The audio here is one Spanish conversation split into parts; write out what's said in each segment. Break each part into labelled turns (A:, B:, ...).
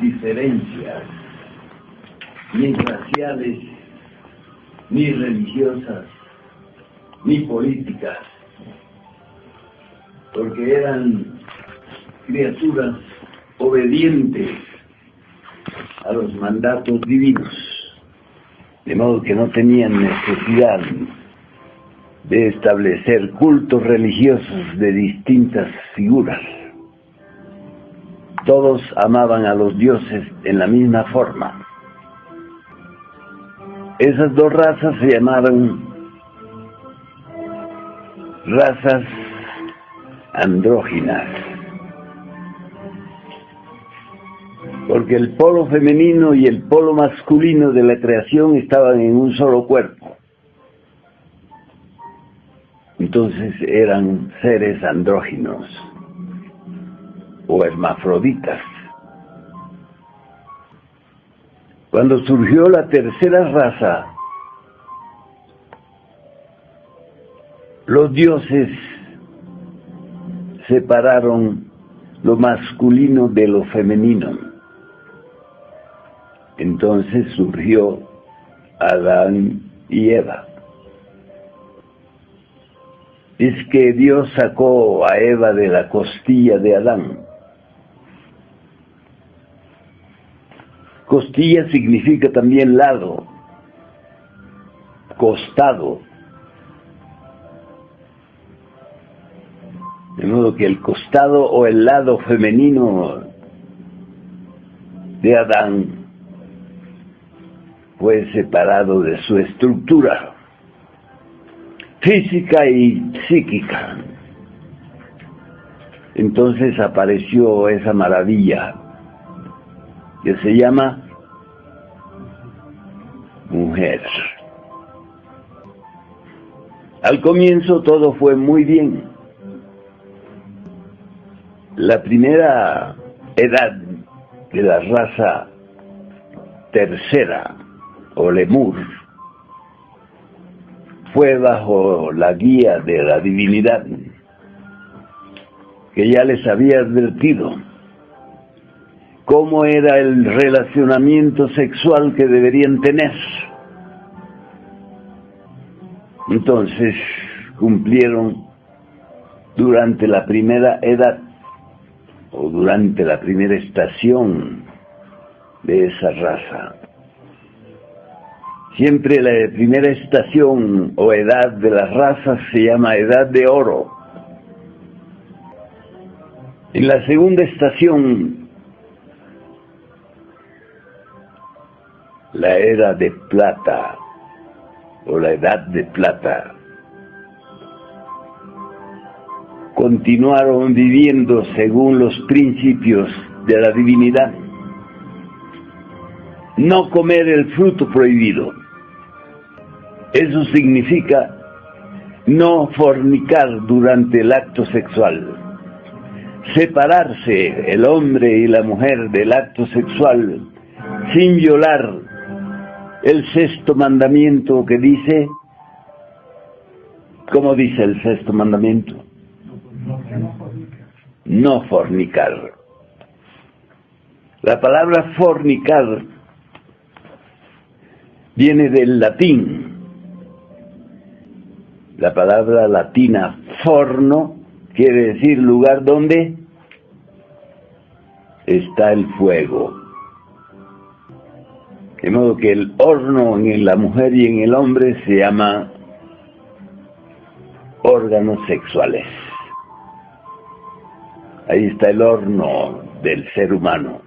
A: diferencias, ni raciales, ni religiosas, ni políticas, porque eran criaturas obedientes a los mandatos divinos, de modo que no tenían necesidad de establecer cultos religiosos de distintas figuras. Todos amaban a los dioses en la misma forma. Esas dos razas se llamaban razas andróginas, porque el polo femenino y el polo masculino de la creación estaban en un solo cuerpo. Entonces eran seres andróginos o hermafroditas. Cuando surgió la tercera raza, los dioses separaron lo masculino de lo femenino. Entonces surgió Adán y Eva. Es que Dios sacó a Eva de la costilla de Adán. Costilla significa también lado, costado. De modo que el costado o el lado femenino de Adán fue separado de su estructura física y psíquica. Entonces apareció esa maravilla que se llama mujer. Al comienzo todo fue muy bien. La primera edad de la raza tercera o lemur fue bajo la guía de la divinidad, que ya les había advertido cómo era el relacionamiento sexual que deberían tener. Entonces cumplieron durante la primera edad o durante la primera estación de esa raza. Siempre la primera estación o edad de las razas se llama edad de oro. En la segunda estación, la era de plata o la edad de plata, continuaron viviendo según los principios de la divinidad. No comer el fruto prohibido. Eso significa no fornicar durante el acto sexual. Separarse el hombre y la mujer del acto sexual sin violar el sexto mandamiento que dice, ¿cómo dice el sexto mandamiento? No fornicar. La palabra fornicar viene del latín. La palabra latina forno quiere decir lugar donde está el fuego. De modo que el horno en la mujer y en el hombre se llama órganos sexuales. Ahí está el horno del ser humano.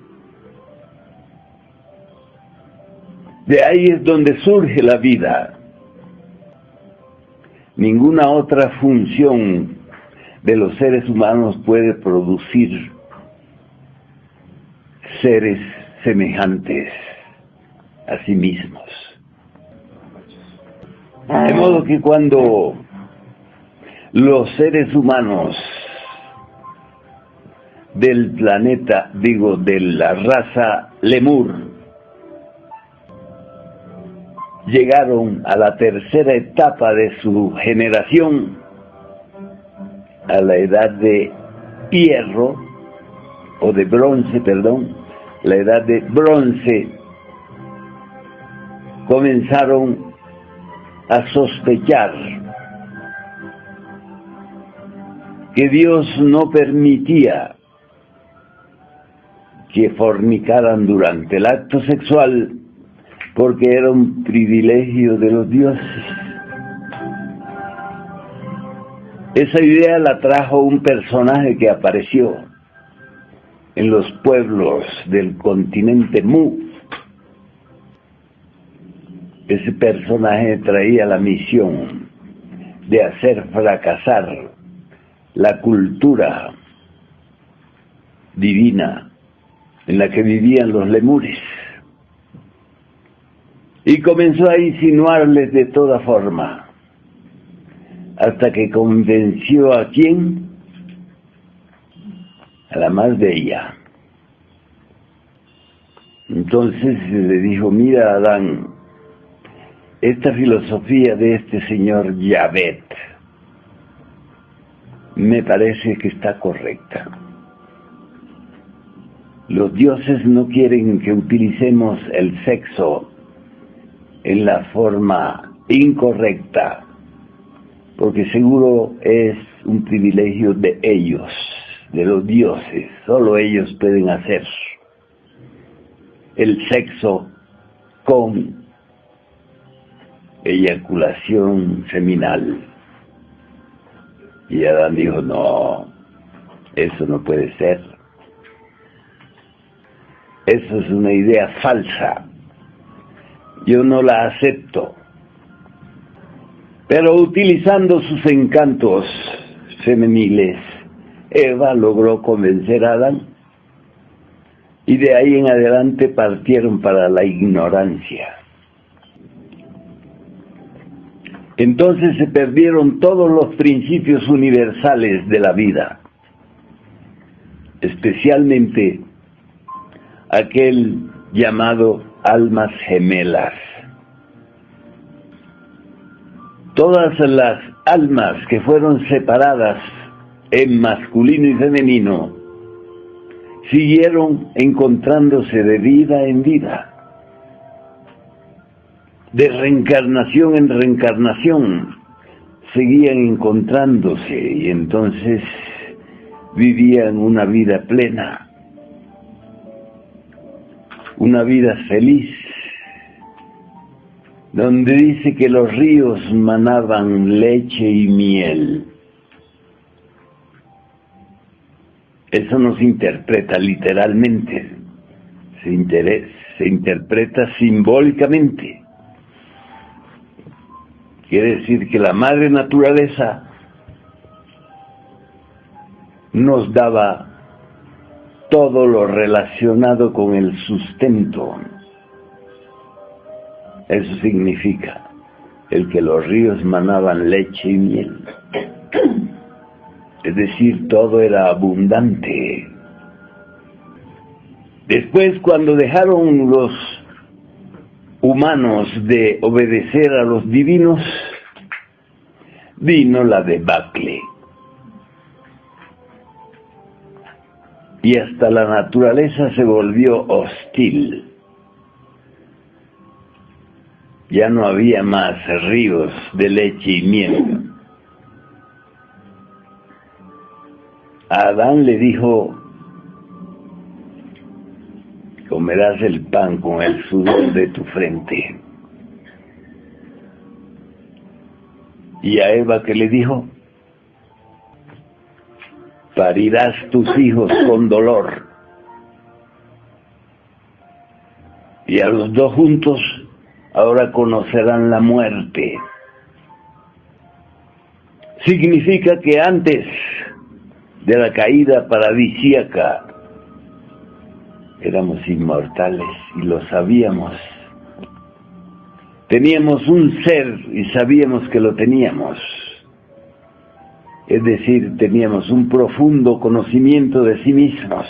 A: De ahí es donde surge la vida. Ninguna otra función de los seres humanos puede producir seres semejantes a sí mismos. De modo que cuando los seres humanos del planeta, de la raza lemur, llegaron a la tercera etapa de su generación, a la edad de hierro, o de bronce, perdón, la edad de bronce, comenzaron a sospechar que Dios no permitía que fornicaran durante el acto sexual, porque era un privilegio de los dioses. Esa idea la trajo un personaje que apareció en los pueblos del continente Mu. Ese personaje traía la misión de hacer fracasar la cultura divina en la que vivían los lemures. Y comenzó a insinuarles de toda forma, hasta que convenció a quién, a la más bella. Entonces le dijo: mira, Adán, esta filosofía de este señor Yavet me parece que está correcta. Los dioses no quieren que utilicemos el sexo en la forma incorrecta, porque seguro es un privilegio de ellos, de los dioses. Solo ellos pueden hacer el sexo con eyaculación seminal. Y Adán dijo: no, eso no puede ser. Eso es una idea falsa. Yo no la acepto. Pero utilizando sus encantos femeniles, Eva logró convencer a Adán, y de ahí en adelante partieron para la ignorancia. Entonces se perdieron todos los principios universales de la vida, especialmente aquel llamado almas gemelas. Todas las almas que fueron separadas en masculino y femenino siguieron encontrándose de vida en vida, de reencarnación en reencarnación, seguían encontrándose, y entonces vivían una vida plena, una vida feliz, donde dice que los ríos manaban leche y miel. Eso no se interpreta literalmente, se interpreta simbólicamente. Quiere decir que la madre naturaleza nos daba todo lo relacionado con el sustento. Eso significa el que los ríos manaban leche y miel. Es decir, todo era abundante. Después, cuando dejaron los humanos de obedecer a los divinos, vino la debacle. Y hasta la naturaleza se volvió hostil. Ya no había más ríos de leche y miel. A Adán le dijo: comerás el pan con el sudor de tu frente. Y a Eva, ¿qué le dijo? Parirás tus hijos con dolor. Y a los dos juntos ahora conocerán la muerte. Significa que antes de la caída paradisíaca éramos inmortales y lo sabíamos. Teníamos un ser y sabíamos que lo teníamos. Es decir, teníamos un profundo conocimiento de sí mismos.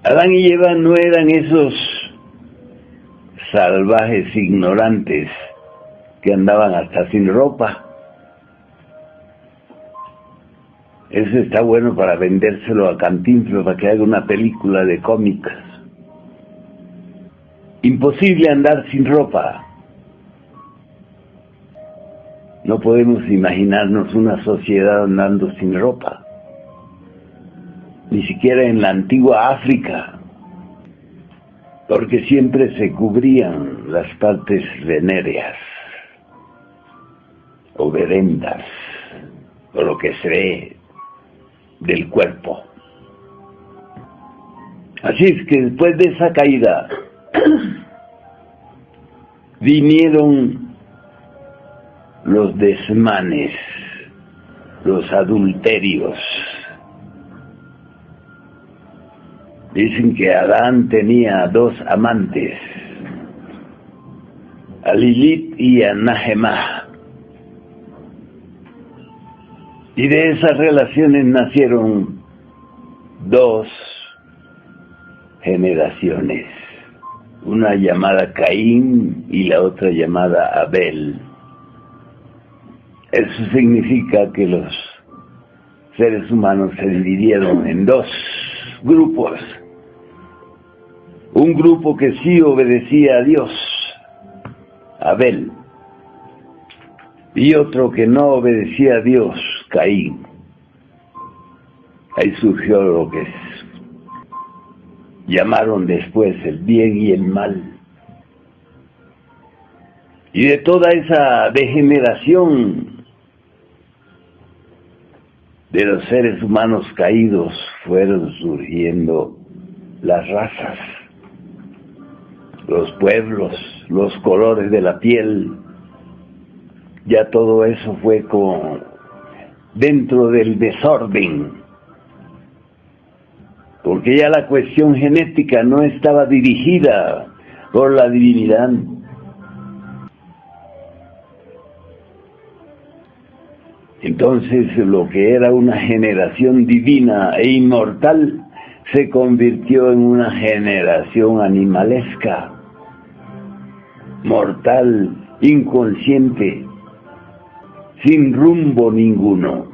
A: Adán y Eva no eran esos salvajes ignorantes que andaban hasta sin ropa. Eso está bueno para vendérselo a Cantinflas para que haga una película de cómics. Imposible andar sin ropa. No podemos imaginarnos una sociedad andando sin ropa. Ni siquiera en la antigua África, porque siempre se cubrían las partes venéreas o verendas, o lo que se ve del cuerpo. Así es que después de esa caída vinieron los desmanes, los adulterios. Dicen que Adán tenía 2 amantes, a Lilith y a Nahemah. Y de esas relaciones nacieron 2 generaciones, una llamada Caín y la otra llamada Abel. Eso significa que los seres humanos se dividieron en 2 grupos. Un grupo que sí obedecía a Dios, Abel, y otro que no obedecía a Dios, Caín. Ahí surgió lo que llamaron después el bien y el mal. Y de toda esa degeneración de los seres humanos caídos fueron surgiendo las razas, los pueblos, los colores de la piel. Ya todo eso fue como dentro del desorden, porque ya la cuestión genética no estaba dirigida por la divinidad. Entonces lo que era una generación divina e inmortal se convirtió en una generación animalesca, mortal, inconsciente, sin rumbo ninguno.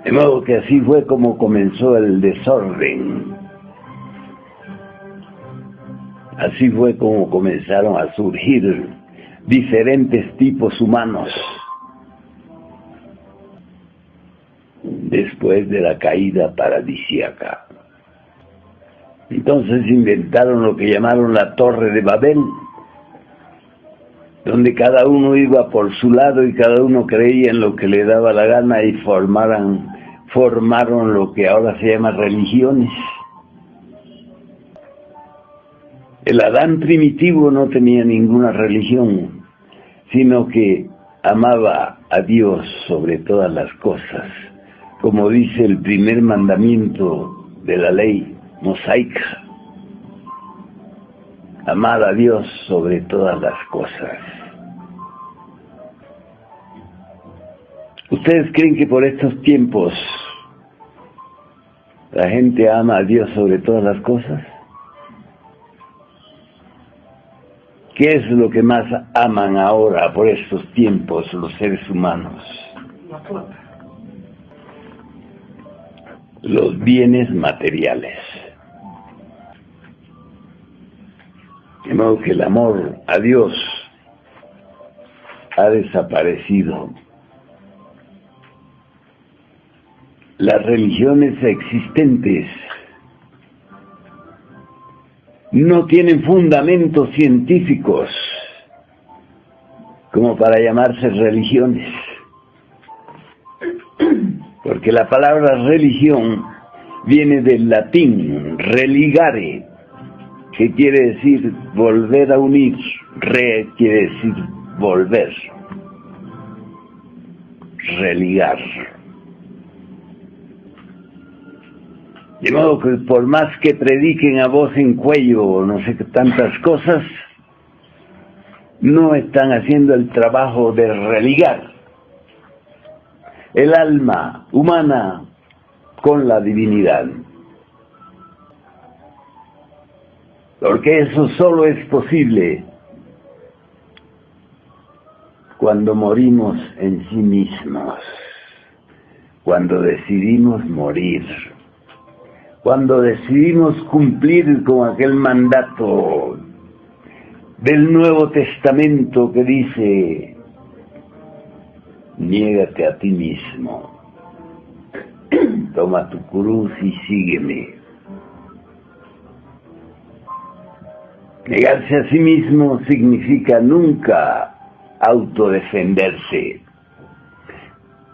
A: De modo que así fue como comenzó el desorden. Así fue como comenzaron a surgir diferentes tipos humanos después de la caída paradisíaca. Entonces inventaron lo que llamaron la Torre de Babel, donde cada uno iba por su lado y cada uno creía en lo que le daba la gana y formaron lo que ahora se llama religiones. El Adán primitivo no tenía ninguna religión, sino que amaba a Dios sobre todas las cosas, como dice el primer mandamiento de la ley mosaica: amar a Dios sobre todas las cosas. ¿Ustedes creen que por estos tiempos la gente ama a Dios sobre todas las cosas? ¿Qué es lo que más aman ahora por estos tiempos los seres humanos?
B: La plata.
A: Los bienes materiales. De modo que el amor a Dios ha desaparecido. Las religiones existentes no tienen fundamentos científicos como para llamarse religiones, porque la palabra religión viene del latín religare, que quiere decir volver a unir. Re quiere decir volver, religar. De modo que por más que prediquen a voz en cuello o no sé qué tantas cosas, no están haciendo el trabajo de religar el alma humana con la divinidad. Porque eso solo es posible cuando morimos en sí mismos, cuando decidimos morir, cuando decidimos cumplir con aquel mandato del Nuevo Testamento que dice: niégate a ti mismo, toma tu cruz y sígueme. Negarse a sí mismo significa nunca autodefenderse,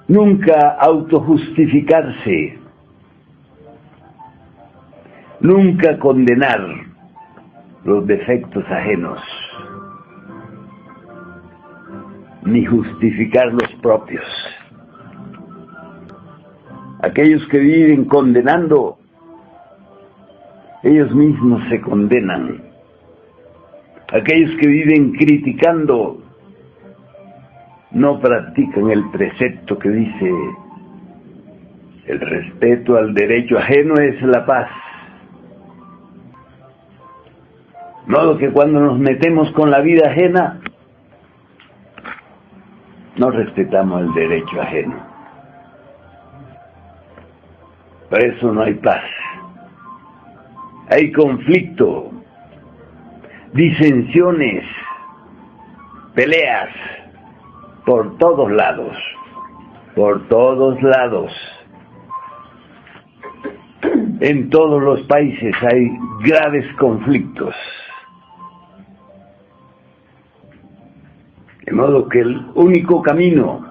A: nunca autojustificarse, nunca condenar los defectos ajenos, ni justificar los propios. Aquellos que viven condenando, ellos mismos se condenan. Aquellos que viven criticando, no practican el precepto que dice: el respeto al derecho ajeno es la paz. De modo que cuando nos metemos con la vida ajena, no respetamos el derecho ajeno. Por eso no hay paz. Hay conflicto, disensiones, peleas, por todos lados, por todos lados. En todos los países hay graves conflictos. De modo que el único camino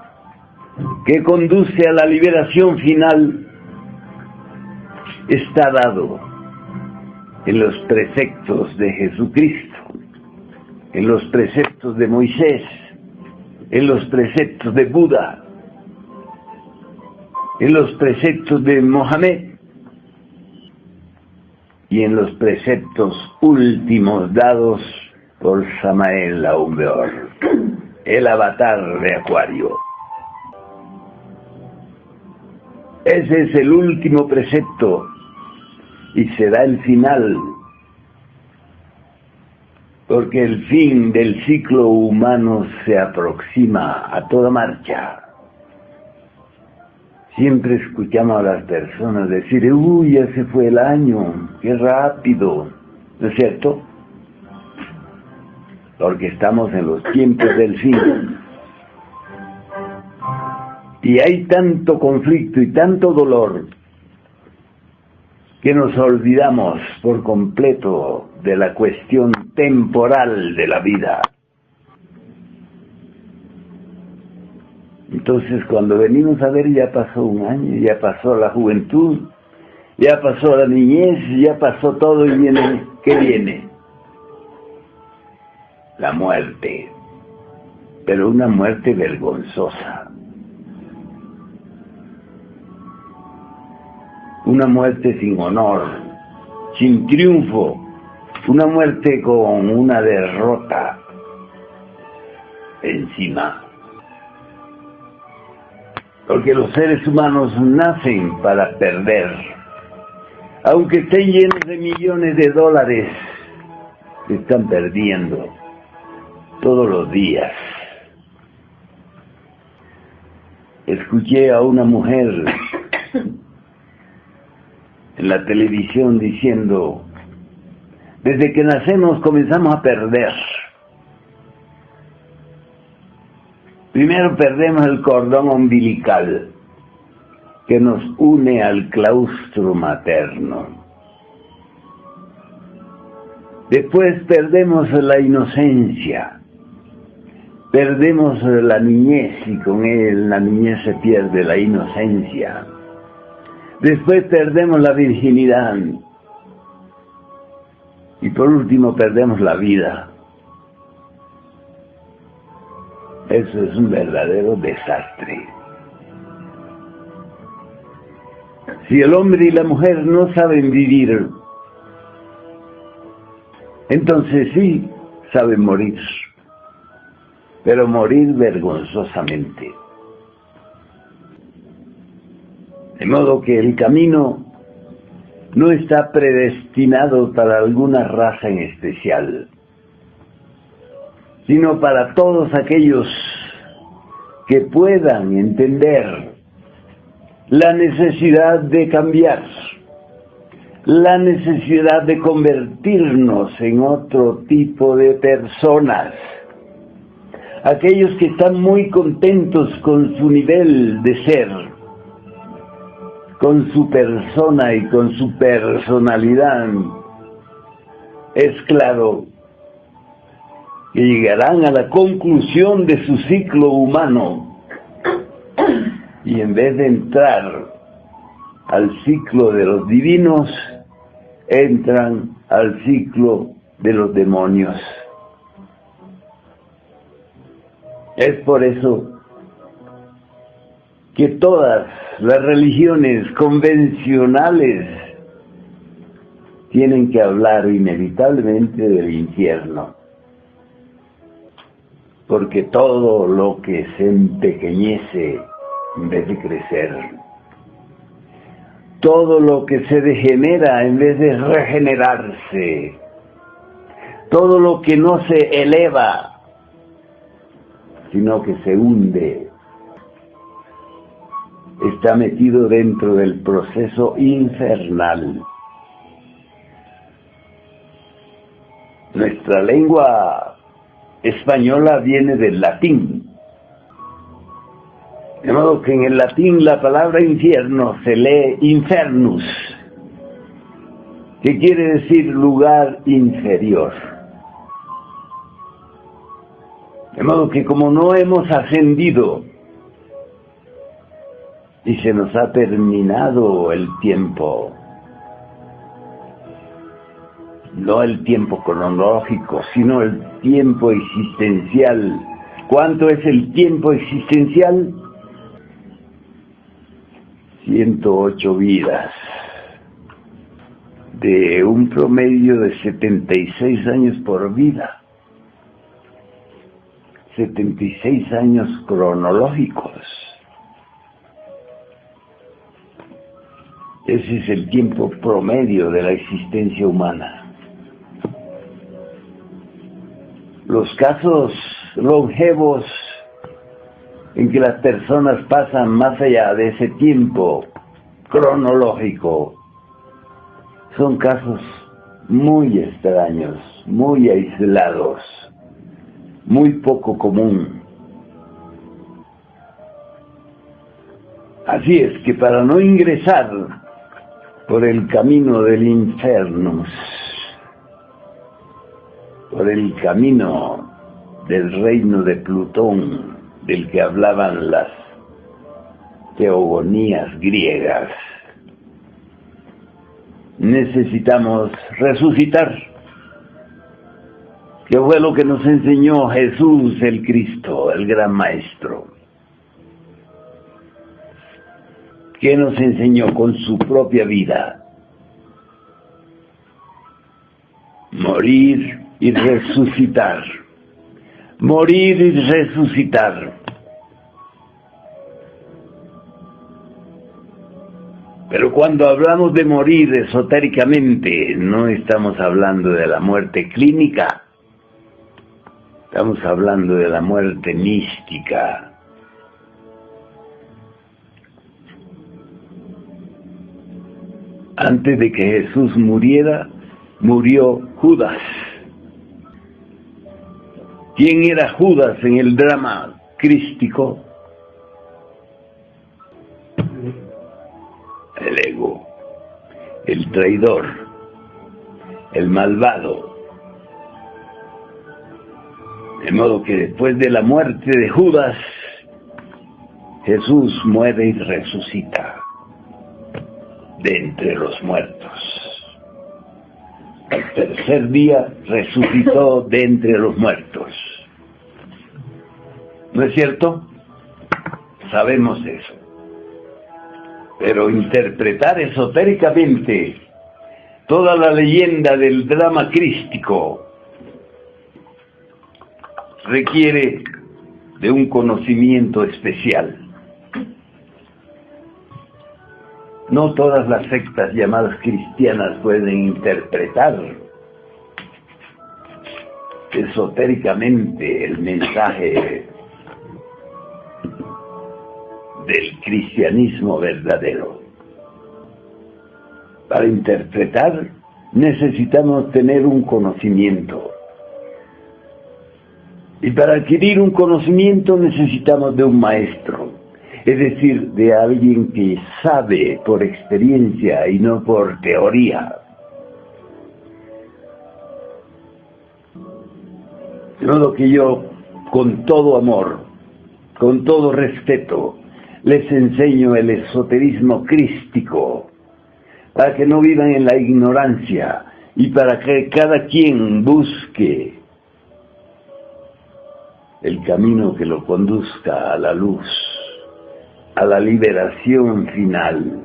A: que conduce a la liberación final está dado en los preceptos de Jesucristo, en los preceptos de Moisés, en los preceptos de Buda, en los preceptos de Mohamed y en los preceptos últimos dados por Samael Aun Weor, el avatar de Acuario. Ese es el último precepto y será el final, porque el fin del ciclo humano se aproxima a toda marcha. Siempre escuchamos a las personas decir: uy, ya se fue el año, qué rápido, ¿no es cierto? Porque estamos en los tiempos del fin. Y hay tanto conflicto y tanto dolor que nos olvidamos por completo de la cuestión temporal de la vida. Entonces, cuando venimos a ver, ya pasó un año, ya pasó la juventud, ya pasó la niñez, ya pasó todo, y viene, ¿qué viene? La muerte, pero una muerte vergonzosa. Una muerte sin honor, sin triunfo, una muerte con una derrota encima. Porque los seres humanos nacen para perder. Aunque estén llenos de millones de dólares, están perdiendo todos los días. Escuché a una mujer en la televisión diciendo: desde que nacemos comenzamos a perder. Primero perdemos el cordón umbilical que nos une al claustro materno. Después perdemos la inocencia, perdemos la niñez, y con la niñez se pierde la inocencia. Después perdemos la virginidad y por último perdemos la vida. Eso es un verdadero desastre. Si el hombre y la mujer no saben vivir, entonces sí saben morir, pero morir vergonzosamente. De modo que el camino no está predestinado para alguna raza en especial, sino para todos aquellos que puedan entender la necesidad de cambiar, la necesidad de convertirnos en otro tipo de personas. Aquellos que están muy contentos con su nivel de ser, con su persona y con su personalidad, es claro que llegarán a la conclusión de su ciclo humano y en vez de entrar al ciclo de los divinos, entran al ciclo de los demonios. Es por eso que todas las religiones convencionales tienen que hablar inevitablemente del infierno, porque todo lo que se empequeñece en vez de crecer, todo lo que se degenera en vez de regenerarse, todo lo que no se eleva, sino que se hunde, está metido dentro del proceso infernal. Nuestra lengua española viene del latín, de modo que en el latín la palabra infierno se lee infernus, que quiere decir lugar inferior. De modo que como no hemos ascendido y se nos ha terminado el tiempo, no el tiempo cronológico, sino el tiempo existencial. ¿Cuánto es el tiempo existencial? 108 vidas, de un promedio de 76 años por vida. 76 años cronológicos. Ese es el tiempo promedio de la existencia humana. Los casos longevos en que las personas pasan más allá de ese tiempo cronológico son casos muy extraños, muy aislados, muy poco común. Así es que para no ingresar por el camino del infierno, por el camino del reino de Plutón, del que hablaban las teogonías griegas, necesitamos resucitar, que fue lo que nos enseñó Jesús el Cristo, el gran Maestro, que nos enseñó con su propia vida: morir y resucitar, morir y resucitar. Pero cuando hablamos de morir esotéricamente, no estamos hablando de la muerte clínica, estamos hablando de la muerte mística. Antes de que Jesús muriera, murió Judas. ¿Quién era Judas en el drama crístico? El ego, el traidor, el malvado. De modo que después de la muerte de Judas, Jesús muere y resucita de entre los muertos. Al tercer día resucitó de entre los muertos. ¿No es cierto? Sabemos eso. Pero interpretar esotéricamente toda la leyenda del drama crístico requiere de un conocimiento especial. No todas las sectas llamadas cristianas pueden interpretar esotéricamente el mensaje cristianismo verdadero. Para interpretar necesitamos tener un conocimiento. Y para adquirir un conocimiento necesitamos de un maestro, es decir, de alguien que sabe por experiencia y no por teoría. De modo que yo, con todo amor, con todo respeto, les enseño el esoterismo crístico, para que no vivan en la ignorancia y para que cada quien busque el camino que lo conduzca a la luz, a la liberación final,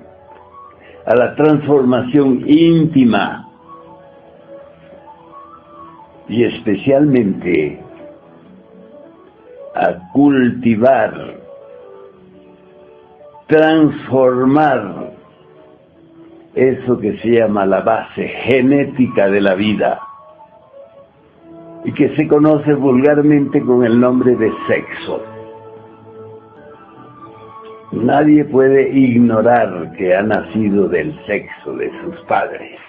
A: a la transformación íntima y especialmente a cultivar, transformar eso que se llama la base genética de la vida y que se conoce vulgarmente con el nombre de sexo. Nadie puede ignorar que ha nacido del sexo de sus padres.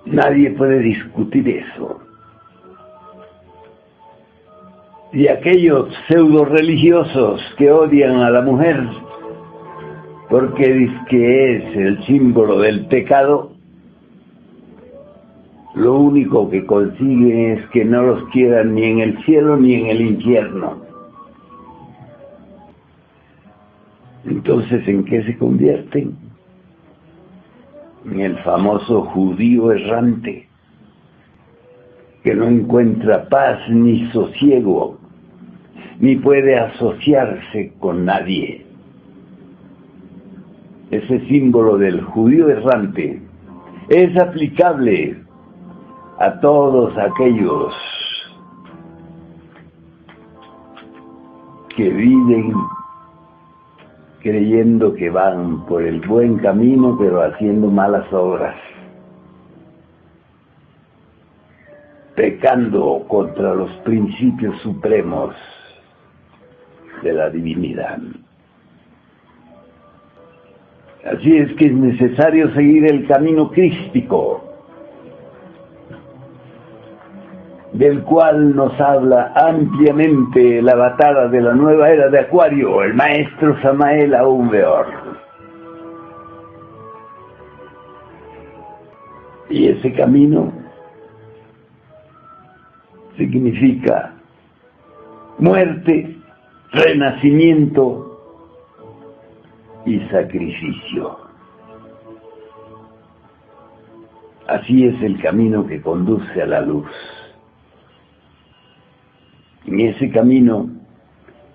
A: Nadie puede discutir eso. Y aquellos pseudo religiosos que odian a la mujer porque dicen que es el símbolo del pecado, lo único que consiguen es que no los quieran ni en el cielo ni en el infierno. Entonces, ¿en qué se convierten? En el famoso judío errante, que no encuentra paz ni sosiego, ni puede asociarse con nadie. Ese símbolo del judío errante es aplicable a todos aquellos que viven creyendo que van por el buen camino, pero haciendo malas obras, pecando contra los principios supremos de la divinidad. Así es que es necesario seguir el camino crístico, del cual nos habla ampliamente la avatar de la nueva era de Acuario, el maestro Samael Aun Weor. Y ese camino significa muerte, renacimiento y sacrificio. Así es el camino que conduce a la luz. En ese camino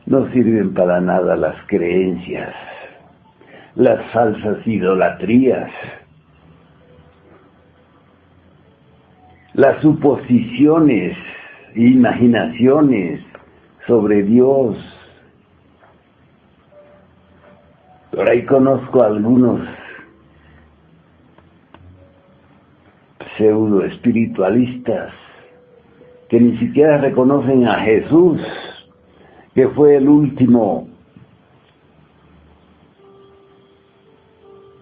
A: no sirven para nada las creencias, las falsas idolatrías, las suposiciones e imaginaciones sobre Dios. Por ahí conozco a algunos pseudo espiritualistas que ni siquiera reconocen a Jesús, que fue el último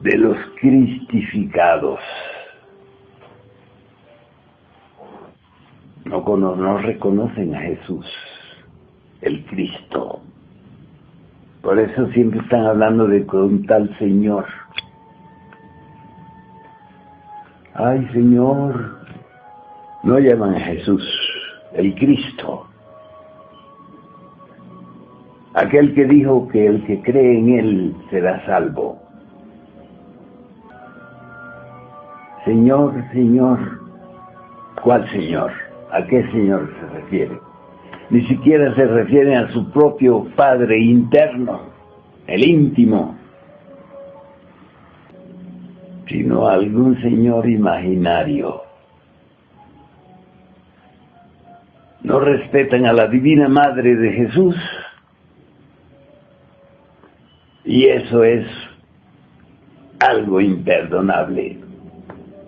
A: de los cristificados. No reconocen a Jesús, el Cristo. Por eso siempre están hablando de un tal Señor. Ay, Señor. No llaman a Jesús, el Cristo. Aquel que dijo que el que cree en Él será salvo. Señor, Señor. ¿Cuál Señor? ¿A qué Señor se refiere? Ni siquiera se refiere a su propio Padre interno, el íntimo, sino a algún Señor imaginario. No respetan a la Divina Madre de Jesús, y eso es algo imperdonable.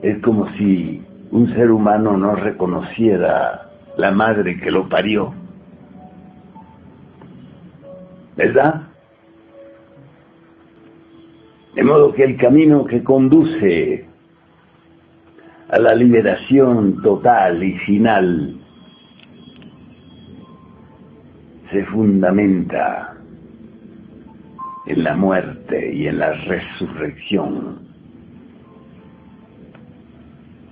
A: Es como si un ser humano no reconociera la madre que lo parió. ¿verdad? De modo que el camino que conduce a la liberación total y final se fundamenta en la muerte y en la resurrección.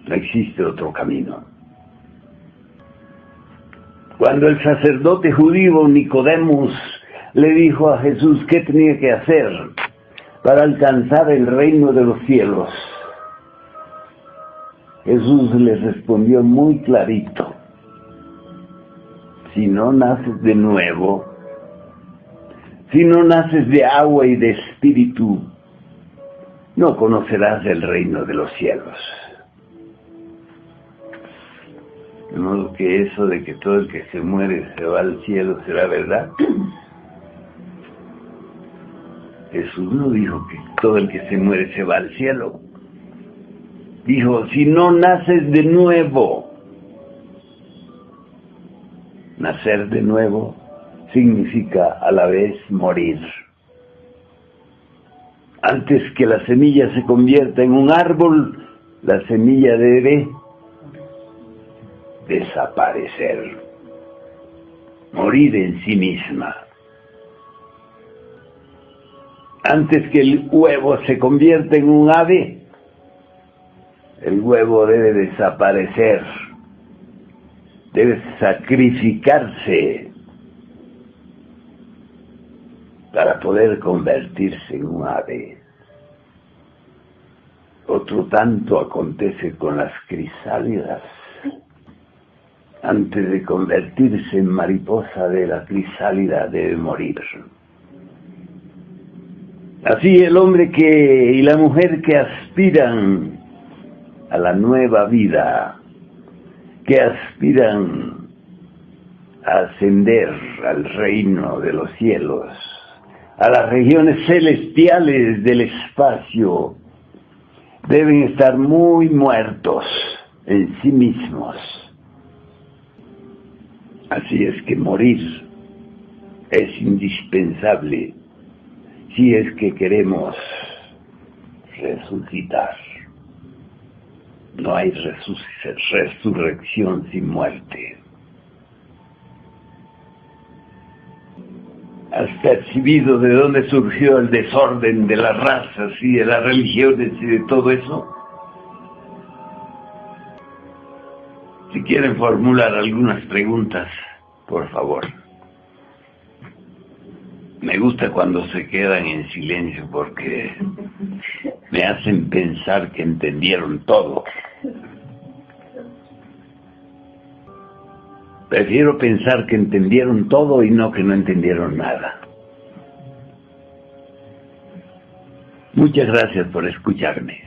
A: No existe otro camino. Cuando el sacerdote judío Nicodemos le dijo a Jesús qué tenía que hacer para alcanzar el reino de los cielos, Jesús le respondió muy clarito: si no naces de nuevo, si no naces de agua y de espíritu, no conocerás el reino de los cielos. De modo que eso de que todo el que se muere se va al cielo, ¿será verdad? Jesús no dijo que todo el que se muere se va al cielo. Dijo, si no naces de nuevo. Nacer de nuevo significa a la vez morir. Antes que la semilla se convierta en un árbol, la semilla debe desaparecer, morir en sí misma. Antes que el huevo se convierta en un ave, el huevo debe desaparecer, debe sacrificarse para poder convertirse en un ave. Otro tanto acontece con las crisálidas. Antes de convertirse en mariposa de la crisálida debe morir. Así el hombre y la mujer que aspiran a la nueva vida, que aspiran a ascender al reino de los cielos, a las regiones celestiales del espacio, deben estar muy muertos en sí mismos. Así es que morir es indispensable si es que queremos resucitar. No hay resurrección sin muerte. ¿Has percibido de dónde surgió el desorden de las razas y de las religiones y de todo eso? Si quieren formular algunas preguntas, por favor. Me gusta cuando se quedan en silencio porque me hacen pensar que entendieron todo. Prefiero pensar que entendieron todo y no que no entendieron nada. Muchas gracias por escucharme.